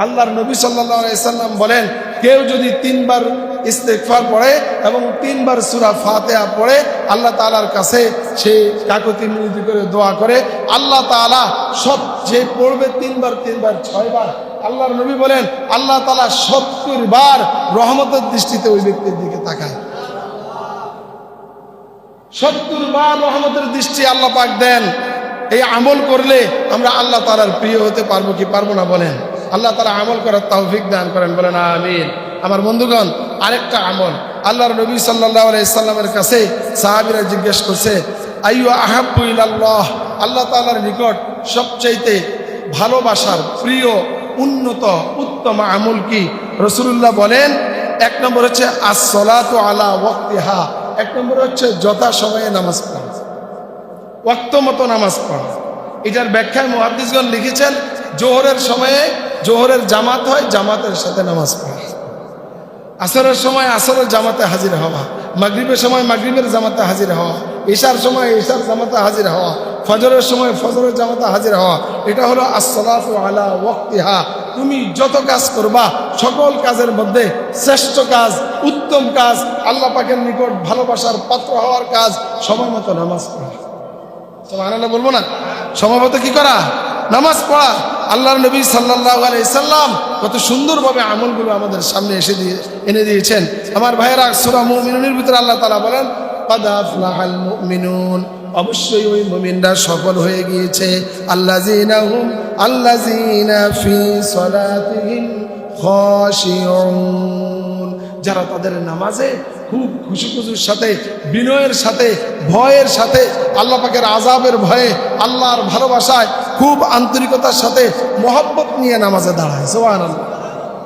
আল্লাহর নবী সাল্লাল্লাহু আলাইহি সাল্লাম বলেন, কেউ যদি 3 বার ইস্তেগফার পড়ে এবং 3 বার সূরা ফাতিহা পড়ে আল্লাহ তাআলার কাছে সে কাকুতি মিনতি করে দোয়া করে, আল্লাহ তাআলা সব যে পড়বে 3 বার 6 বার, আল্লাহর নবী বলেন আল্লাহ তাআলা 70 বার রহমতের দৃষ্টিতে ওই ব্যক্তির দিকে তাকায়। 70 বার রহমতের দৃষ্টি আল্লাহ পাক দেন। এই আমল করলে আমরা আল্লাহ তাআলার প্রিয় হতে পারবো কি পারবো না বলেন? আল্লাহ তাআলা আমল করার তৌফিক দান করেন, বলেন আমিন। আমার বন্ধুগণ, আরেকটা আমল, আল্লাহর নবী সাল্লাল্লাহু আলাইহি সাল্লামের কাছে সাহাবীরা জিজ্ঞেস করছে, আইয়ু আহাব্বু ইলাল্লাহ, আল্লাহ তাআলার নিকট সবচাইতে ভালোবাসার প্রিয় উন্নত উত্তম আমল কি? রাসূলুল্লাহ বলেন, 1 নম্বর হচ্ছে আস-সালাতু আলা ওয়াক্তিহা, 1 নম্বর হচ্ছে যথা সময়ে নামাজ পড়া, ওয়াক্ত মতো নামাজ পড়া। এটার ব্যাখ্যায় মুহাদ্দিসগণ লিখেছেন, জোহরের সময়ে জোহরের জামাত হয়, জামাতের সাথে নামাজ পড়া। আসরের সময় আসরের জামাতে হাজির হওয়া, মাগরিবের সময় মাগরিবের জামাতে হাজির হওয়া, ইশার সময় ইশার জামাতে হাজির হওয়া, ফজরের সময় ফজরের জামাতে হাজির হওয়া। এটা হলো আস-সালাতু আলা ওয়াক্তিহা। তুমি যত কাজ করবা সকল কাজের মধ্যে শ্রেষ্ঠ কাজ, উত্তম কাজ, আল্লাহ পাকের নিকট ভালোবাসার পাত্র হওয়ার কাজ সময় মতো নামাজ পড়া। সুবহানাল্লাহ বলবো না? সময় মতো কি করা? নামাজ পড়া। আল্লাহর নবী সাল্লাল্লাহু আলাইহি সাল্লাম কত সুন্দরভাবে আমলগুলো আমাদের সামনে এনে দিয়েছেন। আমার ভাইয়েরা, সূরা মুমিনুনের ভিতরে আল্লাহ তাআলা বলেন, কাদ আফলাহাল মুমিনুন, অবশ্যই ওই মুমিনরা সফল হয়ে গিয়েছে। আল্লাযীনা ফি সালাতিহিম খাশিউন, যারা তাদের নামাজে খুব খুশি খুশির সাথে, বিনয়ের সাথে, ভয়ের সাথে, আল্লাহ পাকের আযাবের ভয়ে, আল্লাহর ভালোবাসায় খুব আন্তরিকতার সাথে মহব্বত নিয়ে নামাজে দাঁড়ায়। সুবহানাল্লাহ।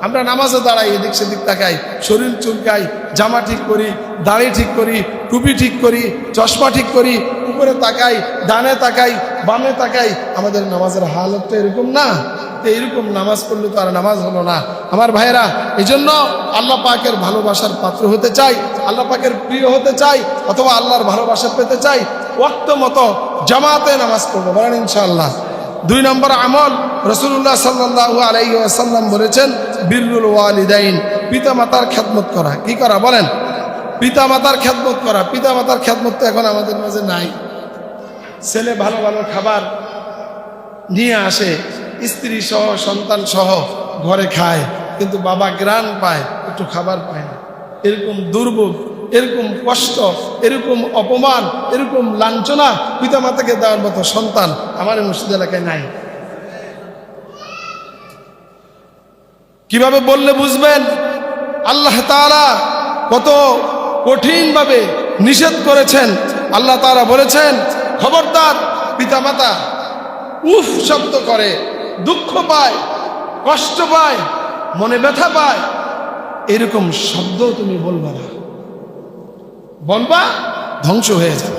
আমরা নামাজে দাঁড়াই, এদিক সেদিক তাকাই, শরীর চুলকাই, জামা ঠিক করি, দাড়ি ঠিক করি, টুপি ঠিক করি, চশমা ঠিক করি, উপরে তাকাই, ডানে তাকাই, বামে তাকাই। আমাদের নামাজের হালত তো এরকম না। এইরকম নামাজ পড়লে তো আর নামাজ হলো না। আমার ভাইয়েরা, এই জন্য আল্লাহ পাকের ভালোবাসার পাত্র হতে চাই, আল্লাহ পাকের প্রিয় হতে চাই, অথবা আল্লাহর ভালোবাসা পেতে চাই, ওয়াক্ত মতো জামাতে নামাজ পড়বো, বলেন ইনশাআল্লাহ। 2 নম্বর আমল, রাসূলুল্লাহ সাল্লাল্লাহু আলাইহি ওয়াসাল্লাম বলেছেন, বিররুল ওয়ালিদাইন, পিতা মাতার খেদমত করা। কি করা বলেন? পিতা মাতার খেদমত করা। পিতা মাতার খেদমত তো এখন আমাদের মাঝে নাই। ছেলে ভালো ভালো খাবার নিয়ে আসে, স্ত্রী সহ সন্তান সহ ঘরে খায়, কিন্তু বাবা গ্রাণ পায়, একটু খাবার পায় না। এরকম দুর্ভোগ, এরকম কষ্ট, এরকম অপমান, এরকম লাঞ্ছনা পিতা মাতাকে দেওয়ার মতো সন্তান আমার মসজিদ এলাকায় নাই। কিভাবে বললে বুঝবেন? আল্লাহ তাআলা কত কঠিনভাবে নিষেধ করেছেন। আল্লাহ তাআলা বলেছেন, খবরদার, পিতা মাতা উফ শব্দ করে, দুঃখ পায়, কষ্ট পায়, মনে ব্যথা পায়, এরকম শব্দ তুমি বলবা না। বলবা ধ্বংস হয়ে যাবে।